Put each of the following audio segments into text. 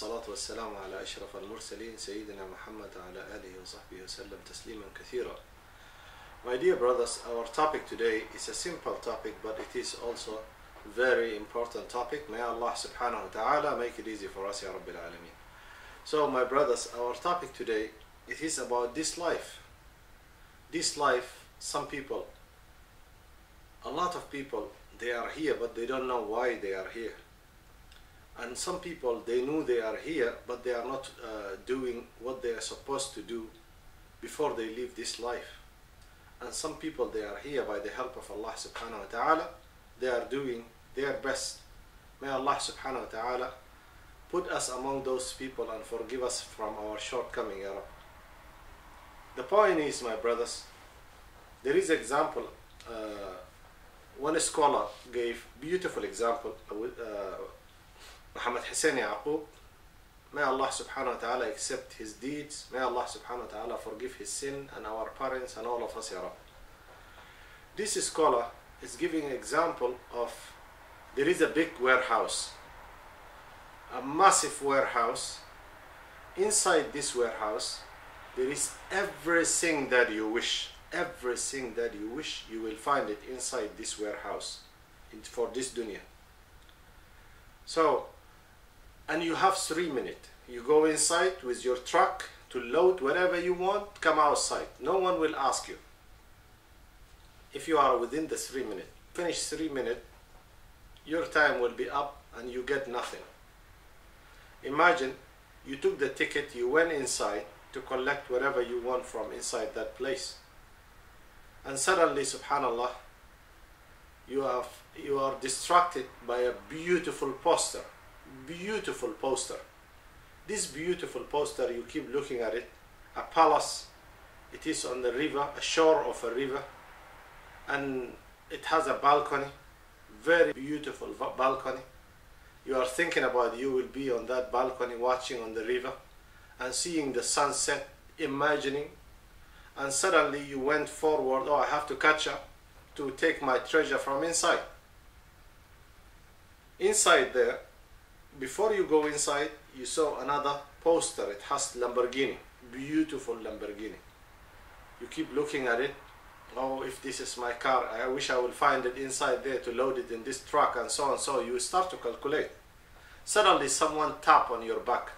والصلاة والسلام على أشرف المرسلين سيدنا محمد وعلى آله وصحبه وسلم تسليما كثيرا. My dear brothers, our topic today is a simple topic, but it is also a very important topic. May Allah subhanahu wa ta'ala make it easy for us, Ya Rabbil Alameen. So my brothers, our topic today, it is about this life. This life, some people, a lot of people, they are here, but they don't know why they are here. And some people, they know they are here, but they are not doing what they are supposed to do before they leave this life. And some people, they are here by the help of Allah subhanahu wa ta'ala. They are doing their best. May Allah subhanahu wa ta'ala put us among those people and forgive us from our shortcoming, Ya Rab. The point is, my brothers, there is example. One scholar gave beautiful example. Muhammad Hussein Yaqub, may Allah subhanahu wa ta'ala accept his deeds, may Allah subhanahu wa ta'ala forgive his sin and our parents and all of us, Ya Rab. This scholar is giving an example of, there is a big warehouse, a massive warehouse. Inside this warehouse, there is everything that you wish. Everything that you wish, you will find it inside this warehouse, for this dunya. So, and you have 3 minutes. You go inside with your truck to load whatever you want, come outside. No one will ask you. If you are within the 3 minutes, finish 3 minutes, your time will be up and you get nothing. Imagine you took the ticket, you went inside to collect whatever you want from inside that place. And suddenly, subhanallah, you are distracted by a beautiful poster. Beautiful poster. This beautiful poster, you keep looking at it. A palace. It is on the river, a shore of a river, and it has a balcony. Very beautiful balcony. You are thinking about you will be on that balcony watching on the river and seeing the sunset, imagining. And suddenly you went forward, oh, I have to catch up to take my treasure from inside. Inside there, before you go inside, you saw another poster. It has Lamborghini, beautiful Lamborghini. You keep looking at it. Oh, if this is my car, I wish I will find it inside there to load it in this truck, and so on. So you start to calculate. Suddenly someone tap on your back.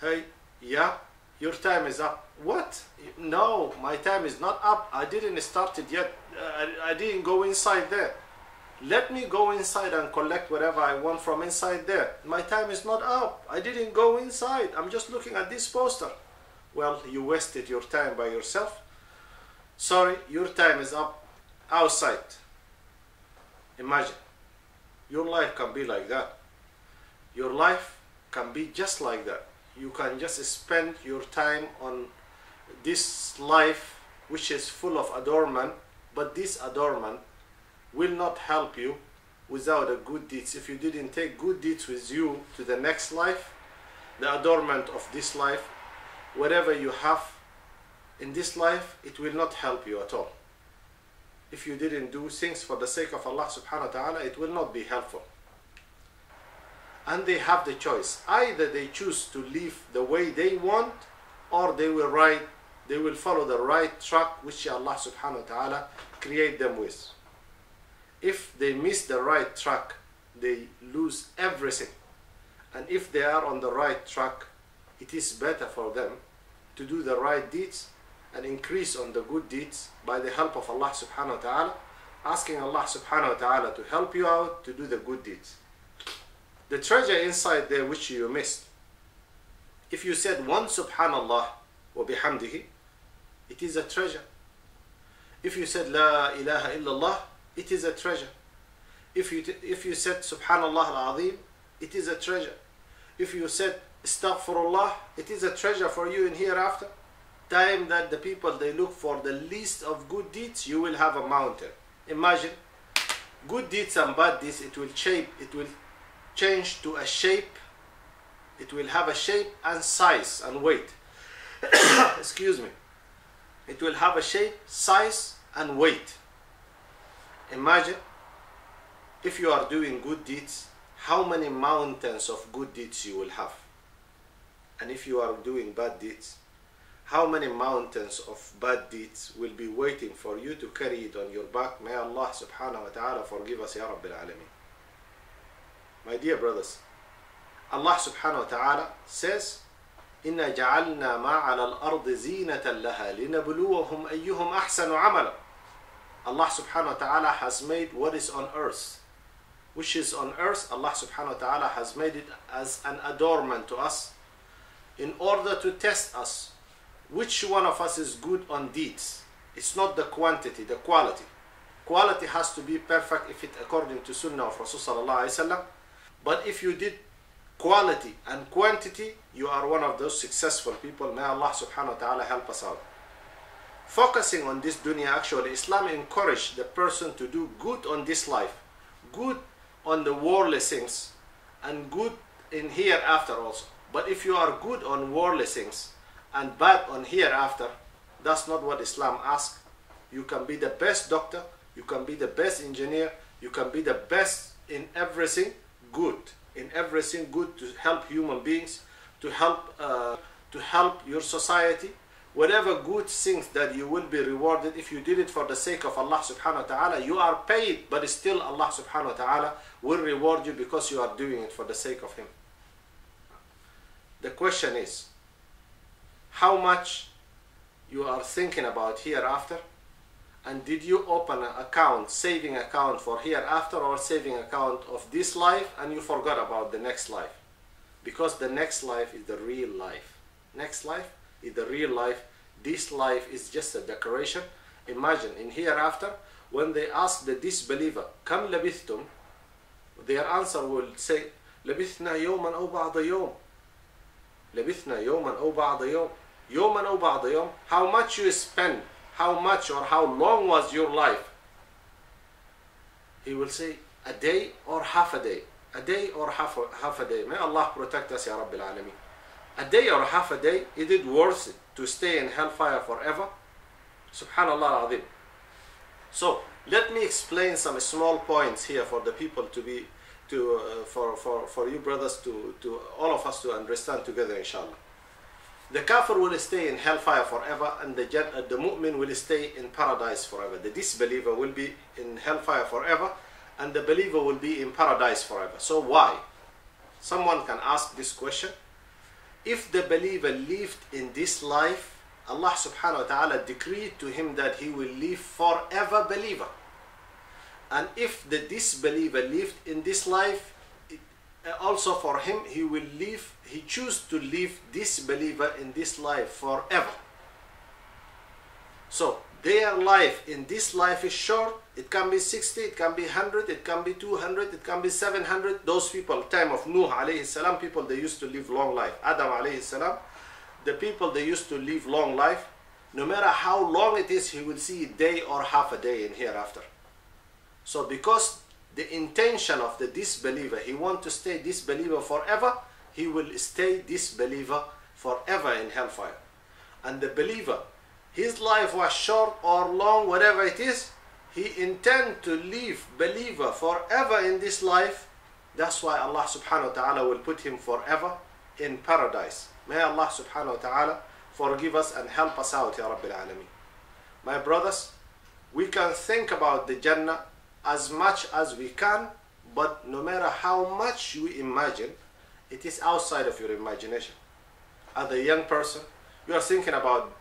Hey, yeah, your time is up. What? No, my time is not up. I didn't start it yet. I didn't go inside there. Let me go inside and collect whatever I want from inside there. My time is not up. I didn't go inside. I'm just looking at this poster. Well, you wasted your time by yourself. Sorry, your time is up outside. Imagine. Your life can be like that. Your life can be just like that. You can just spend your time on this life which is full of adornment, but this adornment will not help you without a good deeds. If you didn't take good deeds with you to the next life, the adornment of this life, whatever you have in this life, it will not help you at all. If you didn't do things for the sake of Allah subhanahu wa ta'ala, it will not be helpful. And they have the choice. Either they choose to live the way they want, or they will follow the right track which Allah subhanahu wa ta'ala create them with. If they miss the right track, they lose everything. And if they are on the right track, it is better for them to do the right deeds and increase on the good deeds by the help of Allah subhanahu wa ta'ala, asking Allah subhanahu wa ta'ala to help you out to do the good deeds. The treasure inside there which you missed, if you said one subhanallah wa bihamdihi, it is a treasure. If you said la ilaha illallah, it is a treasure. If you said subhanallah al-azim, it is a treasure. If you said astaghfirullah, it is a treasure for you in hereafter. Time that the people, they look for the least of good deeds, you will have a mountain. Imagine, good deeds and bad deeds, it will change to a shape. It will have a shape and size and weight. Excuse me. It will have a shape, size and weight. Imagine if you are doing good deeds, how many mountains of good deeds you will have. And if you are doing bad deeds, how many mountains of bad deeds will be waiting for you to carry it on your back. May Allah subhanahu wa ta'ala forgive us, Ya Rabbil Alameen. My dear brothers, Allah subhanahu wa ta'ala says, إِنَّا جَعَلْنَا مَا عَلَى الْأَرْضِ زِينَةً لَهَا لِنَبْلُوَهُمْ أَيُّهُمْ أَحْسَنُ عَمَلًا. Allah subhanahu wa ta'ala has made what is on earth. Which is on earth, Allah subhanahu wa ta'ala has made it as an adornment to us in order to test us. Which one of us is good on deeds? It's not the quantity, the quality. Quality has to be perfect if it according to Sunnah of Rasulullah sallallahu alaihi wasallam. But if you did quality and quantity, you are one of those successful people. May Allah subhanahu wa ta'ala help us out. Focusing on this dunya, actually, Islam encourages the person to do good on this life, good on the worldly things, and good in hereafter also. But if you are good on worldly things and bad on hereafter, that's not what Islam asks. You can be the best doctor, you can be the best engineer, you can be the best in everything good, to help human beings, to help your society. Whatever good things that you will be rewarded if you did it for the sake of Allah subhanahu wa ta'ala, you are paid, but still Allah subhanahu wa ta'ala will reward you because you are doing it for the sake of Him. The question is, how much you are thinking about hereafter, and did you open an account, saving account for hereafter, or saving account of this life, and you forgot about the next life? Because the next life is the real life. Next life is the real life. This life is just a decoration. Imagine in hereafter, when they ask the disbeliever, "Kam labithtum?" their answer will say, "Labithna yawman aw ba'da yawm." Labithna yawman aw ba'da yawm. Yawman aw ba'da yawm. How much you spend, how much or how long was your life? He will say, a day or half a day. A day or half a day. May Allah protect us, Ya Rabbil Alameen. A day or half a day, is it worth it to stay in hellfire forever? Subhanallah al-Azim. So let me explain some small points here for the people for you brothers to all of us to understand together, inshallah. The kafir will stay in hellfire forever, and the mu'min will stay in paradise forever. The disbeliever will be in hellfire forever, and the believer will be in paradise forever. So why? Someone can ask this question. If the believer lived in this life, Allah subhanahu wa ta'ala decreed to him that he will live forever believer. And if the disbeliever lived in this life, also for him, he choose to live disbeliever in this life forever. So their life in this life is short. It can be 60, it can be 100, it can be 200, it can be 700. Those people, time of Nuh alayhi salam, people they used to live long life. Adam alayhi salam, the people they used to live long life. No matter how long it is, he will see a day or half a day in hereafter. So because the intention of the disbeliever, he wants to stay disbeliever forever, he will stay disbeliever forever in hellfire. And the believer, his life was short or long, whatever it is, he intends to live believer forever in this life. That's why Allah subhanahu wa ta'ala will put him forever in paradise. May Allah subhanahu wa ta'ala forgive us and help us out, Ya Rabbil Alameen. My brothers, we can think about the Jannah as much as we can, but no matter how much you imagine, it is outside of your imagination. As a young person, you are thinking about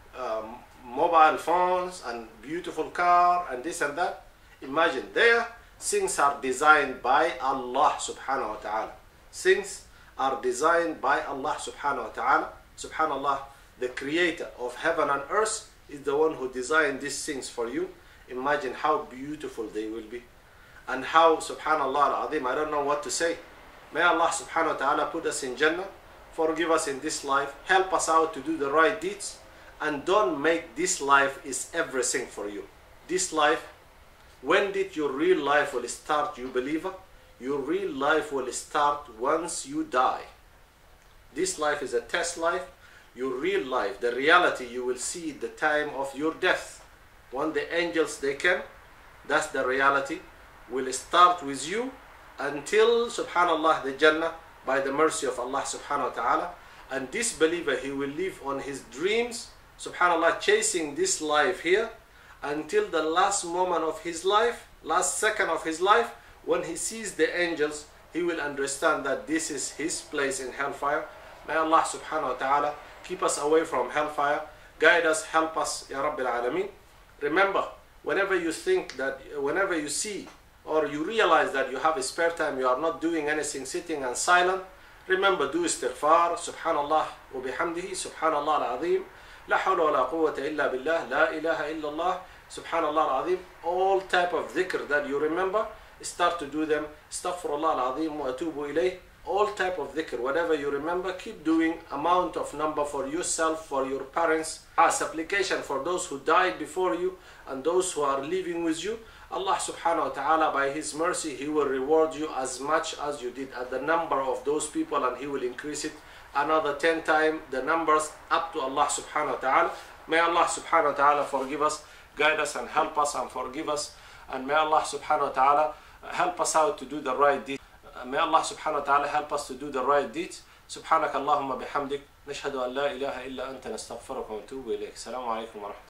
mobile phones and beautiful car and this and that. Imagine there, things are designed by Allah subhanahu wa ta'ala. Things are designed by Allah subhanahu wa ta'ala. Subhanallah, the creator of heaven and earth is the one who designed these things for you. Imagine how beautiful they will be. And how, subhanallah al-azim, I don't know what to say. May Allah subhanahu wa ta'ala put us in Jannah, forgive us in this life, help us out to do the right deeds, and don't make this life is everything for you. This life, when did your real life will start, you believer? Your real life will start once you die. This life is a test life. Your real life, the reality, you will see the time of your death. When the angels, they come, that's the reality, will start with you, until, subhanallah, the Jannah by the mercy of Allah subhanahu wa ta'ala. And this believer, he will live on his dreams, subhanallah, chasing this life here until the last moment of his life, last second of his life. When he sees the angels, he will understand that this is his place in hellfire. May Allah subhanahu wa ta'ala keep us away from hellfire, guide us, help us, Ya Rabbil Alameen. Remember, whenever you think that, whenever you see or you realize that you have a spare time, you are not doing anything, sitting and silent, remember, do istighfar, subhanallah wa bihamdihi, subhanallah al-azim, la hawla wa la quwwata illa billah, la ilaha illallah, subhanallah al-azim. All type of dhikr that you remember, start to do them. Astaghfirullah al-azim wa atubu ilayh. All type of dhikr, whatever you remember, keep doing. Amount of number for yourself, for your parents, as supplication for those who died before you and those who are living with you. Allah subhanahu wa ta'ala, by His mercy, He will reward you as much as you did at the number of those people, and He will increase it another 10 times the numbers up to Allah subhanahu wa ta'ala. May Allah subhanahu wa ta'ala forgive us, guide us and help us and forgive us. And may Allah subhanahu wa ta'ala help us out to do the right deeds. May Allah subhanahu wa ta'ala help us to do the right deeds. سبحانك اللهم بحمدك نشهد أن لا إله إلا أنت نستغفرك ونتوب إليك. السلام عليكم ورحمة الله.